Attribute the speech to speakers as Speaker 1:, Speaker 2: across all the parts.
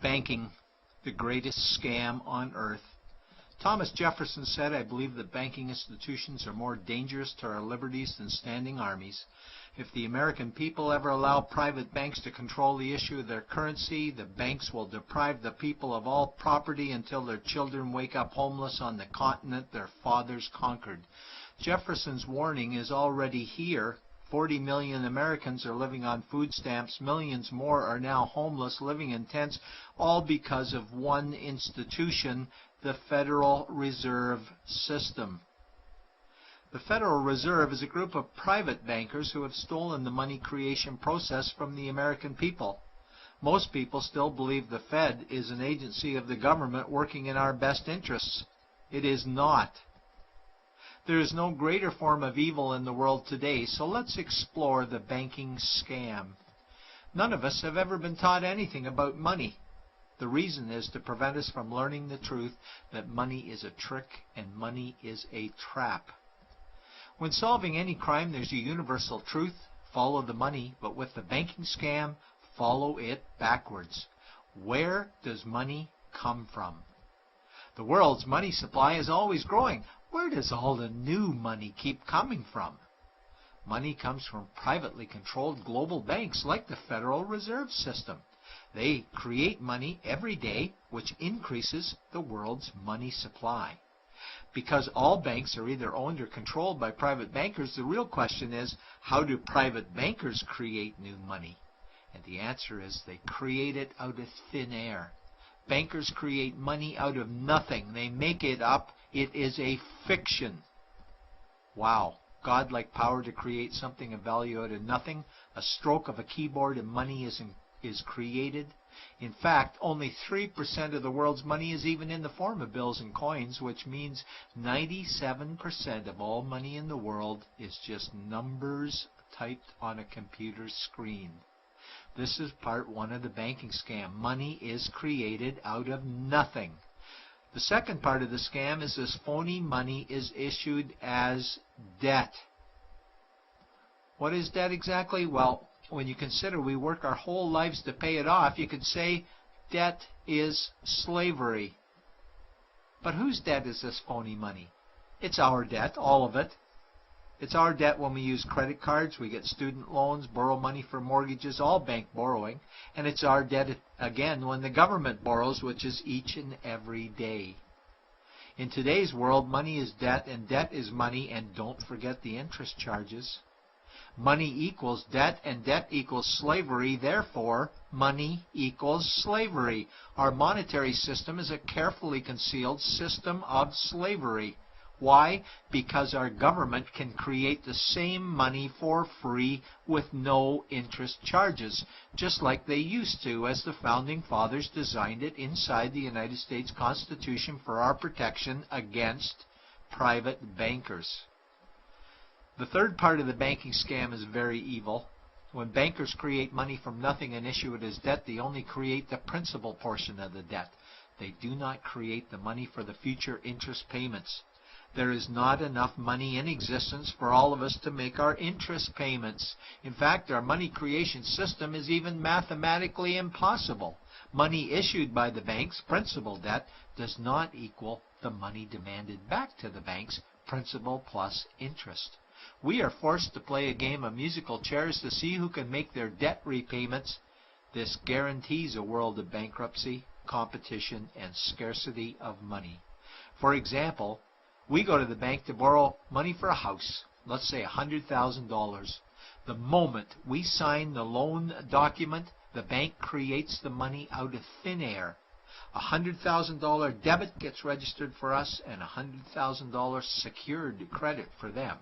Speaker 1: banking the greatest scam on earth? Thomas Jefferson said, "I believe that banking institutions are more dangerous to our liberties than standing armies. If the American people ever allow private banks to control the issue of their currency, the banks will deprive the people of all property until their children wake up homeless on the continent their fathers conquered." Jefferson's warning is already here. 40 million Americans are living on food stamps. Millions more are now homeless, living in tents, all because of one institution, the Federal Reserve System. The Federal Reserve is a group of private bankers who have stolen the money creation process from the American people. Most people still believe the Fed is an agency of the government working in our best interests. It is not. There is no greater form of evil in the world today, so let's explore the banking scam. None of us have ever been taught anything about money. The reason is to prevent us from learning the truth that money is a trick and money is a trap. When solving any crime, there's a universal truth: follow the money, but with the banking scam, follow it backwards. Where does money come from? The world's money supply is always growing. Where does all the new money keep coming from? Money comes from privately controlled global banks like the Federal Reserve System. They create money every day, which increases the world's money supply. Because all banks are either owned or controlled by private bankers, the real question is, how do private bankers create new money? And the answer is they create it out of thin air. Bankers create money out of nothing. They make it up. It is a fiction. Wow. Godlike power to create something of value out of nothing. A stroke of a keyboard and money is created. In fact, only 3% of the world's money is even in the form of bills and coins, which means 97% of all money in the world is just numbers typed on a computer screen. This is part one of the banking scam. Money is created out of nothing. The second part of the scam is this phony money is issued as debt. What is debt exactly? Well, when you consider we work our whole lives to pay it off, you could say debt is slavery. But whose debt is this phony money? It's our debt, all of it. It's our debt when we use credit cards, we get student loans, borrow money for mortgages, all bank borrowing. And it's our debt again when the government borrows, which is each and every day. In today's world, money is debt and debt is money, and don't forget the interest charges. Money equals debt and debt equals slavery. Therefore, money equals slavery. Our monetary system is a carefully concealed system of slavery. Why? Because our government can create the same money for free with no interest charges, just like they used to, as the Founding Fathers designed it inside the United States Constitution for our protection against private bankers. The third part of the banking scam is very evil. When bankers create money from nothing and issue it as debt, they only create the principal portion of the debt. They do not create the money for the future interest payments. There is not enough money in existence for all of us to make our interest payments. In fact, our money creation system is even mathematically impossible. Money issued by the banks, principal debt, does not equal the money demanded back to the banks, principal plus interest. We are forced to play a game of musical chairs to see who can make their debt repayments. This guarantees a world of bankruptcy, competition, and scarcity of money. For example, we go to the bank to borrow money for a house, let's say $100,000. The moment we sign the loan document, the bank creates the money out of thin air. A $100,000 debit gets registered for us and a $100,000 secured credit for them.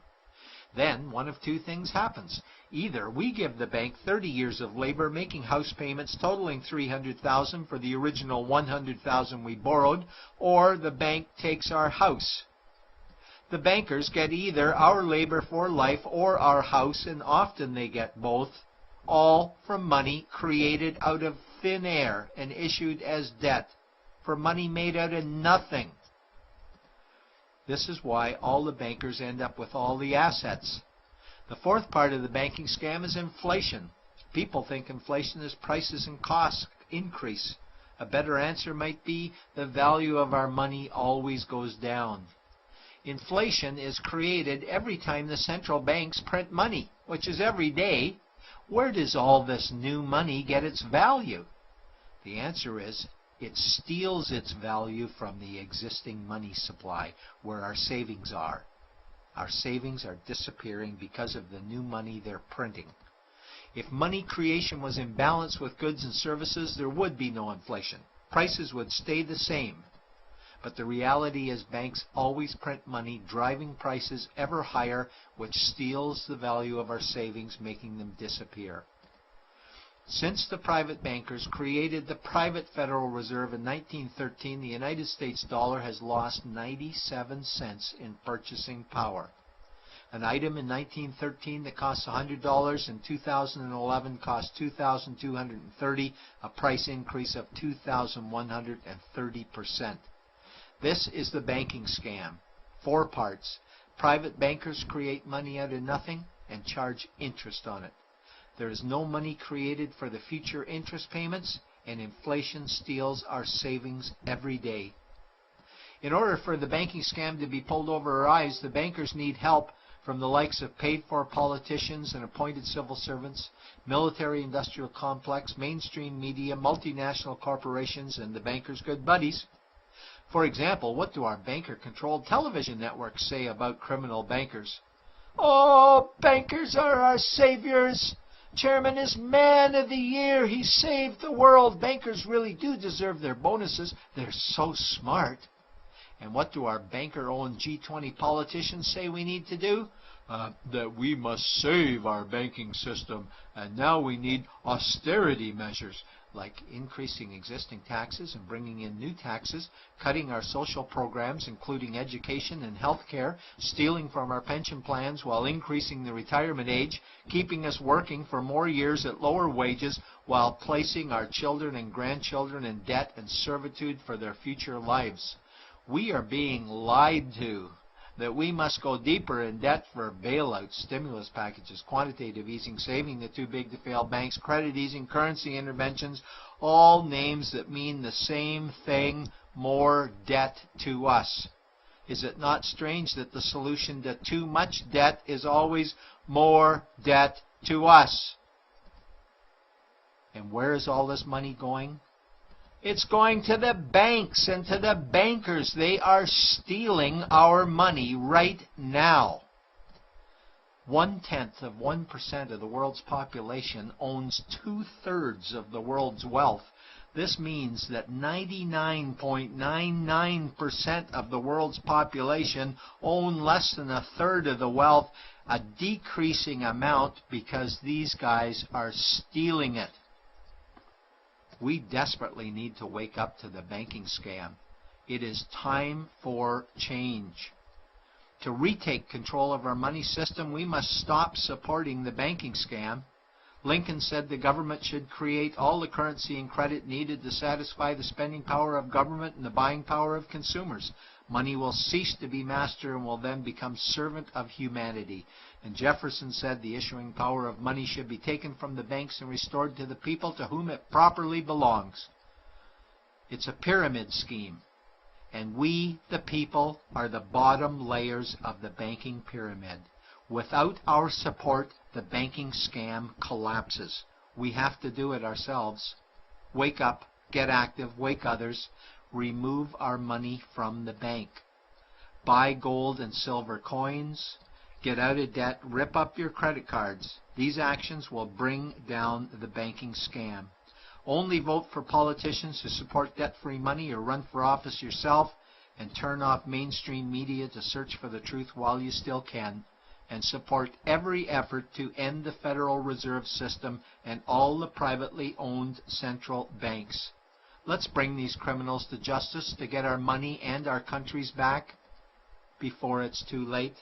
Speaker 1: Then one of two things happens. Either we give the bank 30 years of labor making house payments totaling $300,000 for the original $100,000 we borrowed, or the bank takes our house. The bankers get either our labor for life or our house, and often they get both, all from money created out of thin air and issued as debt, for money made out of nothing. This is why all the bankers end up with all the assets. The fourth part of the banking scam is inflation. People think inflation is prices and costs increase. A better answer might be the value of our money always goes down. Inflation is created every time the central banks print money, which is every day. Where does all this new money get its value? The answer is it steals its value from the existing money supply, where our savings are. Our savings are disappearing because of the new money they're printing. If money creation was in balance with goods and services, there would be no inflation. Prices would stay the same. But the reality is banks always print money, driving prices ever higher, which steals the value of our savings, making them disappear. Since the private bankers created the private Federal Reserve in 1913, the United States dollar has lost 97 cents in purchasing power. An item in 1913 that cost $100 in 2011 cost $2,230, a price increase of 2,130%. This is the banking scam. 4 parts. Private bankers create money out of nothing and charge interest on it. There is no money created for the future interest payments, and inflation steals our savings every day. In order for the banking scam to be pulled over our eyes, the bankers need help from the likes of paid-for politicians and appointed civil servants, military-industrial complex, mainstream media, multinational corporations, and the bankers' good buddies. For example, what do our banker-controlled television networks say about criminal bankers? "Oh, bankers are our saviors. Chairman is man of the year. He saved the world. Bankers really do deserve their bonuses. They're so smart." And what do our banker-owned G20 politicians say we need to do? That we must save our banking system, and now we need austerity measures, like increasing existing taxes and bringing in new taxes, cutting our social programs, including education and health care, stealing from our pension plans while increasing the retirement age, keeping us working for more years at lower wages while placing our children and grandchildren in debt and servitude for their future lives. We are being lied to that we must go deeper in debt for bailouts, stimulus packages, quantitative easing, saving the too big to fail banks, credit easing, currency interventions, all names that mean the same thing, more debt to us. Is it not strange that the solution to too much debt is always more debt to us? And where is all this money going? It's going to the banks and to the bankers. They are stealing our money right now. 0.1% of the world's population owns 2/3 of the world's wealth. This means that 99.99% of the world's population own less than 1/3 of the wealth, a decreasing amount because these guys are stealing it. We desperately need to wake up to the banking scam. It is time for change. To retake control of our money system, we must stop supporting the banking scam. Lincoln said the government should create all the currency and credit needed to satisfy the spending power of government and the buying power of consumers. Money will cease to be master and will then become servant of humanity. And Jefferson said the issuing power of money should be taken from the banks and restored to the people to whom it properly belongs. It's a pyramid scheme, and we, the people, are the bottom layers of the banking pyramid. Without our support, the banking scam collapses. We have to do it ourselves. Wake up, get active, wake others. Remove our money from the bank. Buy gold and silver coins. Get out of debt. Rip up your credit cards. These actions will bring down the banking scam. Only vote for politicians who support debt-free money, or run for office yourself, and turn off mainstream media to search for the truth while you still can. And support every effort to end the Federal Reserve System and all the privately owned central banks. Let's bring these criminals to justice to get our money and our countries back before it's too late.